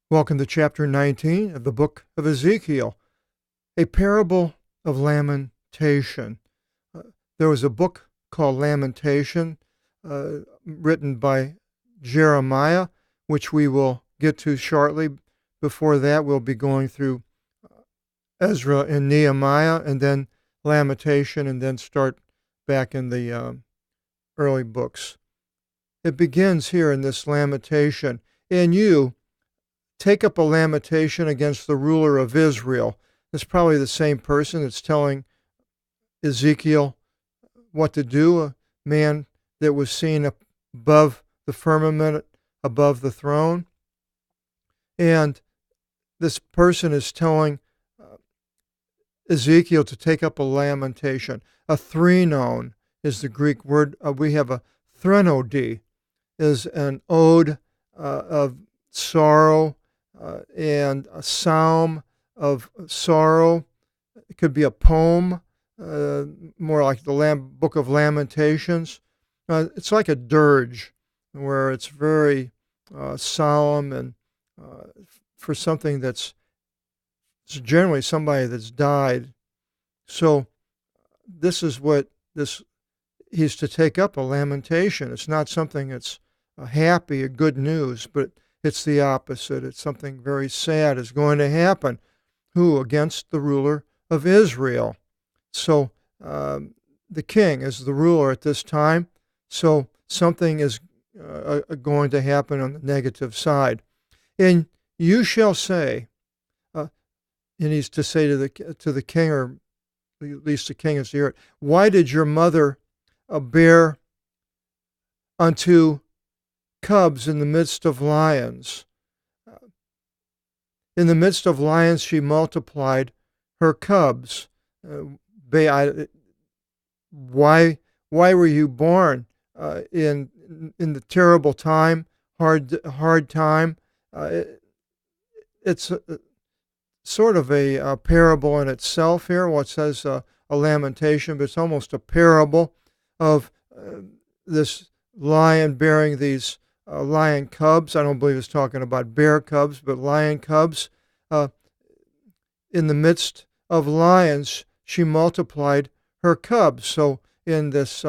Welcome to chapter 19 of the book of Ezekiel, a parable of lamentation. There was a book called Lamentation written by Jeremiah, which we will get to shortly. Before that, we'll be going through Ezra and Nehemiah, and then Lamentation, and then start back in the early books. It begins here in this lamentation. And you take up a lamentation against the ruler of Israel. It's probably the same person that's telling Ezekiel what to do, a man that was seen above the firmament, above the throne. And this person is telling Ezekiel to take up a lamentation. A threnon is the Greek word. We have a threnody, is an ode of sorrow, and a psalm of sorrow. It could be a poem, more like the Book of Lamentations. It's like a dirge, where it's very solemn, and for something that's generally somebody that's died. So this is what he's to take up a lamentation. It's not something that's happy or good news, but it's the opposite. It's something very sad is going to happen. Who? Against the ruler of Israel. So the king is the ruler at this time. So something is going to happen on the negative side. And you shall say, and he's to say to the king, or at least the king is to hear it, why did your mother bear unto cubs in the midst of lions? In the midst of lions she multiplied her cubs. Why were you born in the terrible time, hard time? It's sort of a parable in itself here. Well, it says a lamentation, but it's almost a parable of this lion bearing these lion cubs. I don't believe it's talking about bear cubs, but lion cubs. In the midst of lions, she multiplied her cubs. So in this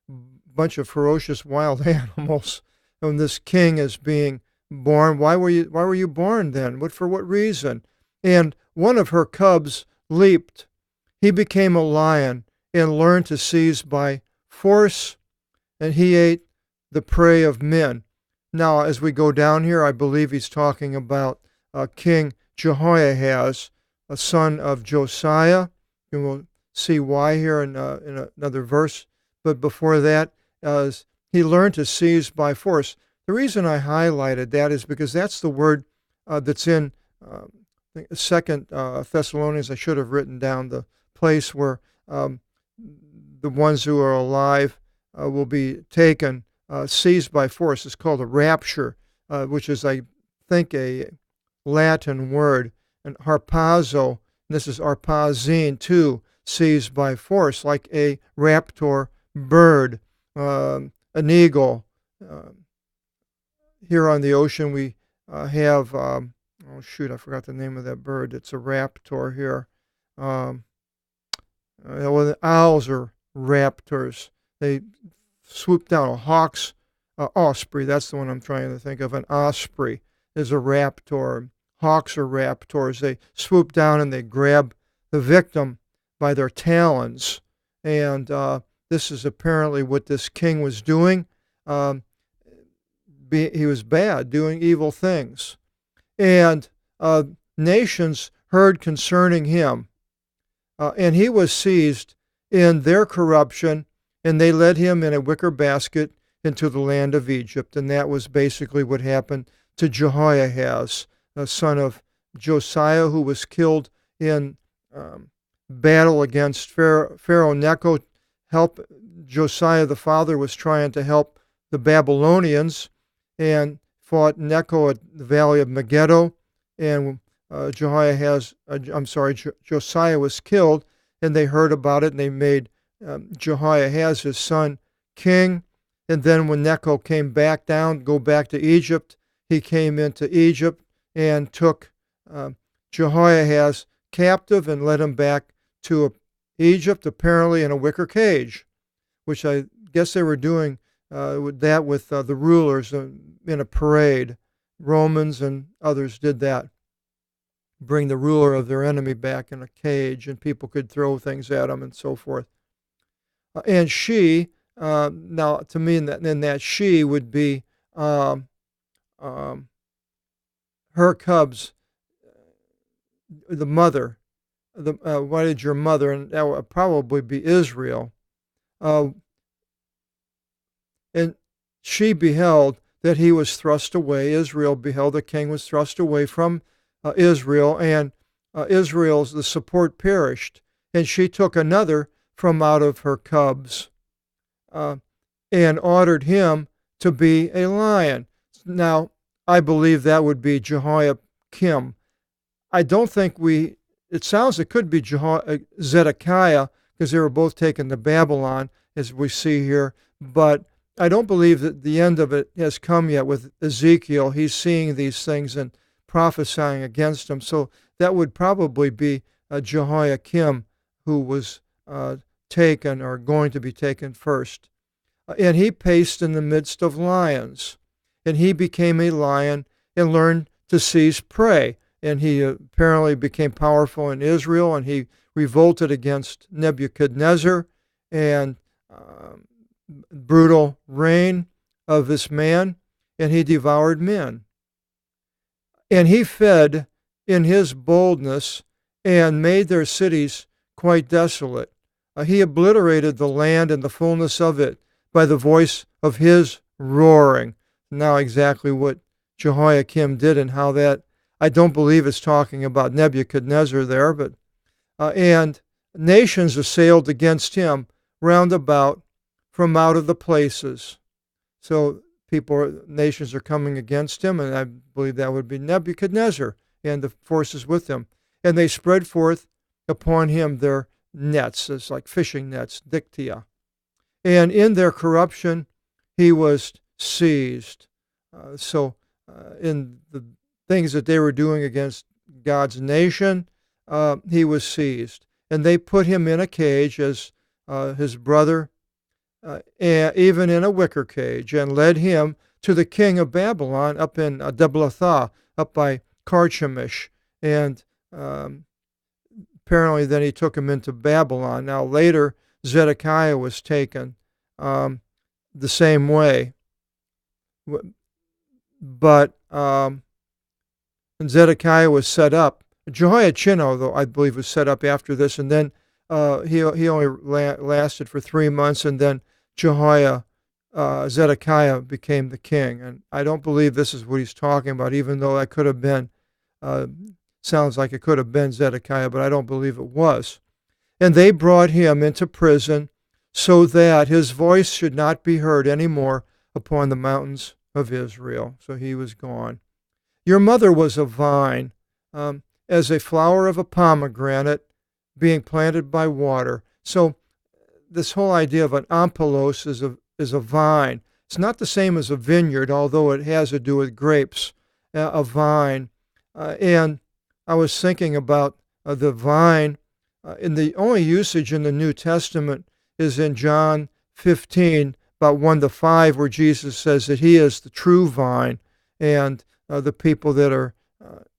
bunch of ferocious wild animals, when this king is being born, why were you born then? For what reason? And one of her cubs leaped. He became a lion and learned to seize by force, and he ate the prey of men. Now, as we go down here, I believe he's talking about King Jehoiahaz, a son of Josiah, and we'll see why here in another verse. But before that, he learned to seize by force. The reason I highlighted that is because that's the word that's in 2 Thessalonians. I should have written down the place where the ones who are alive will be taken, seized by force. It's called a rapture, which is, I think, a Latin word. And harpazo, and this is arpazine too, seized by force, like a raptor bird, an eagle. Here on the ocean we have, I forgot the name of that bird. It's a raptor here. Well, the owls are raptors. They swoop down. A hawk's osprey, that's the one I'm trying to think of. An osprey is a raptor. Hawks are raptors. They swoop down and they grab the victim by their talons. And this is apparently what this king was doing. He was bad, doing evil things. And nations heard concerning him. And he was seized in their corruption, and they led him in a wicker basket into the land of Egypt. And that was basically what happened to Jehoiahaz, a son of Josiah, who was killed in battle against Pharaoh Necho. Josiah the father was trying to help the Babylonians and fought Necho at the valley of Megiddo. And Josiah was killed, and they heard about it, and they made Jehoiahaz, his son, king. And then when Necho came back down, go back to Egypt, he came into Egypt and took Jehoiahaz captive and led him back to Egypt, apparently in a wicker cage, which I guess they were doing with the rulers in a parade. Romans and others did that, bring the ruler of their enemy back in a cage, and people could throw things at him and so forth. And she, now to me, in that she would be her cubs, the mother. What is your mother? And that would probably be Israel. And she beheld that he was thrust away. Israel beheld the king was thrust away from Israel, and the support perished. And she took another from out of her cubs and ordered him to be a lion. Now, I believe that would be Jehoiakim. I don't think it sounds it could be Zedekiah, because they were both taken to Babylon, as we see here, but I don't believe that the end of it has come yet with Ezekiel. He's seeing these things and prophesying against them. So that would probably be Jehoiakim, who was taken or going to be taken first. And he paced in the midst of lions. And he became a lion and learned to seize prey. And he apparently became powerful in Israel, and he revolted against Nebuchadnezzar and brutal reign of this man, and he devoured men. And he fed in his boldness and made their cities quite desolate. He obliterated the land and the fullness of it by the voice of his roaring. Now exactly what Jehoiakim did and how that, I don't believe it's talking about Nebuchadnezzar there, but and nations assailed against him round about from out of the places. So nations are coming against him, and I believe that would be Nebuchadnezzar and the forces with him. And they spread forth upon him their nets, it's like fishing nets, dictia. And in their corruption he was seized. In the things that they were doing against God's nation, he was seized. And they put him in a cage as his brother, even in a wicker cage, and led him to the king of Babylon up in Deblathah, up by Carchemish. And apparently then he took him into Babylon. Now later, Zedekiah was taken the same way. But and Zedekiah was set up. Jehoiachin, though, I believe, was set up after this, and then he only lasted for 3 months, and then Zedekiah became the king. And I don't believe this is what he's talking about, even though that could have been, sounds like it could have been Zedekiah, but I don't believe it was. And they brought him into prison so that his voice should not be heard any more upon the mountains of Israel. So he was gone. Your mother was a vine, as a flower of a pomegranate being planted by water. So this whole idea of an ompelos is a vine. It's not the same as a vineyard, although it has to do with grapes, a vine. And I was thinking about the vine. In the only usage in the New Testament is in John 15, about 1-5, where Jesus says that he is the true vine, and the people that are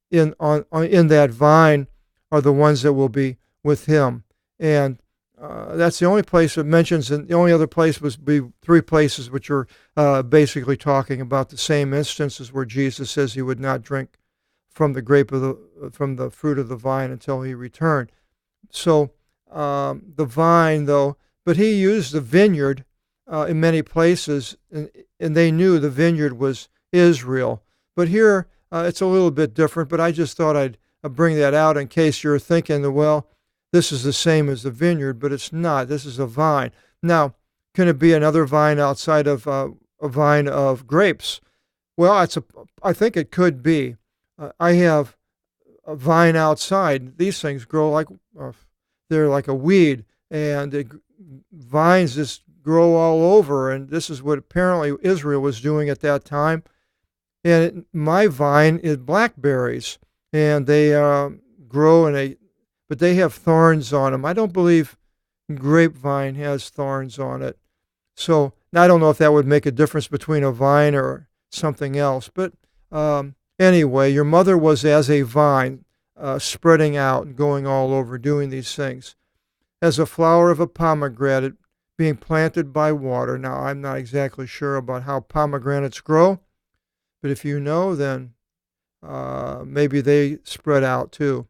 in that vine are the ones that will be with him. And that's the only place it mentions, and the only other place would be 3 places which are basically talking about the same instances where Jesus says he would not drink from the fruit of the vine until he returned. So the vine, though, but he used the vineyard in many places, and they knew the vineyard was Israel. But here it's a little bit different, but I just thought I'd bring that out in case you're thinking that, well, this is the same as the vineyard, but it's not. This is a vine. Now, can it be another vine outside of a vine of grapes? Well, I think it could be. I have a vine outside. These things grow like, they're like a weed, and vines just grow all over, and this is what apparently Israel was doing at that time. And my vine is blackberries, and they grow but they have thorns on them. I don't believe grapevine has thorns on it. So I don't know if that would make a difference between a vine or something else. But anyway, your mother was as a vine, spreading out and going all over, doing these things. As a flower of a pomegranate being planted by water. Now, I'm not exactly sure about how pomegranates grow, but if you know, then maybe they spread out too.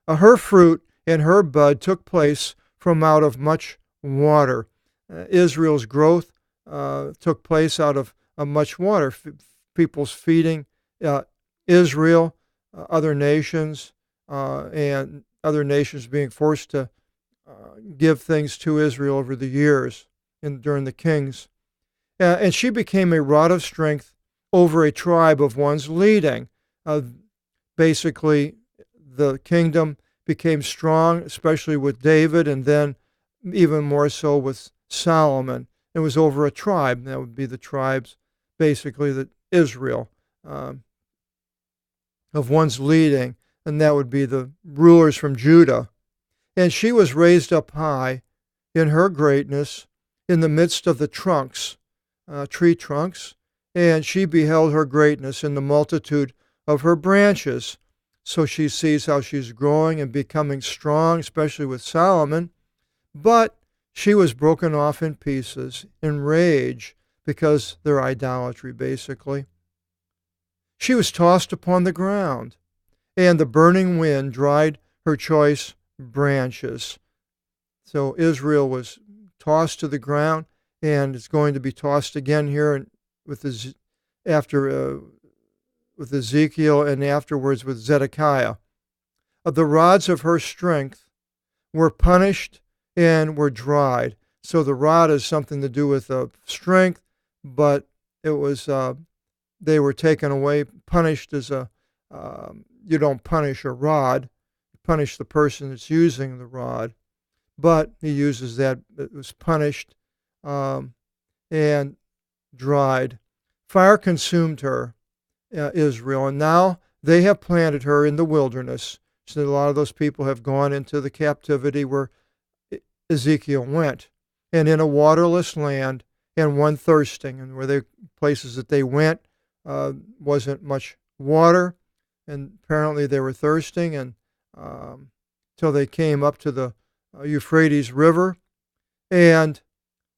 Her fruit and her bud took place from out of much water. Israel's growth took place out of much water. People's feeding Israel, other nations, and other nations being forced to give things to Israel over the years and during the kings. And she became a rod of strength over a tribe of one's leading. Basically, the kingdom became strong, especially with David, and then even more so with Solomon. It was over a tribe. That would be the tribes, basically, that Israel, of one's leading, and that would be the rulers from Judah. And she was raised up high in her greatness in the midst of the trunks, tree trunks, and she beheld her greatness in the multitude of her branches. So she sees how she's growing and becoming strong, especially with Solomon. But she was broken off in pieces in rage because their idolatry, basically. She was tossed upon the ground, and the burning wind dried her choice branches. So Israel was tossed to the ground, and it's going to be tossed again here with Ezekiel and afterwards with Zedekiah. The rods of her strength were punished and were dried. So the rod is something to do with strength, but it was they were taken away. Punished as you don't punish a rod, you punish the person that's using the rod. But he uses that, it was punished and dried. Fire consumed her, Israel, and now they have planted her in the wilderness. So a lot of those people have gone into the captivity where Ezekiel went, and in a waterless land, and one thirsting, and where the places that they went wasn't much water, and apparently they were thirsting, and till they came up to the Euphrates River, and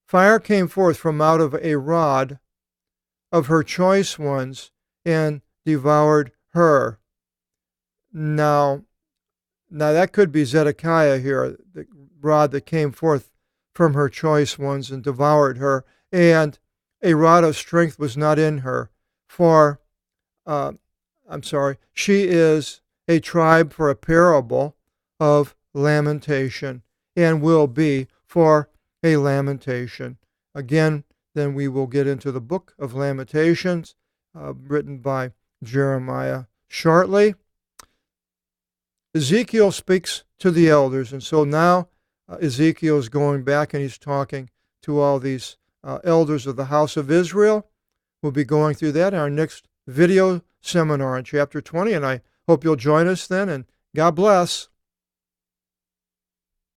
fire came forth from out of a rod of her choice ones and devoured her. Now that could be Zedekiah here, the rod that came forth from her choice ones and devoured her, and a rod of strength was not in her, for, she is a tribe for a parable of lamentation, and will be for a lamentation. Again, then we will get into the book of Lamentations, written by Jeremiah shortly. Ezekiel speaks to the elders, and so now Ezekiel is going back and he's talking to all these elders of the house of Israel. We'll be going through that in our next video seminar in chapter 20, and I hope you'll join us then, and God bless.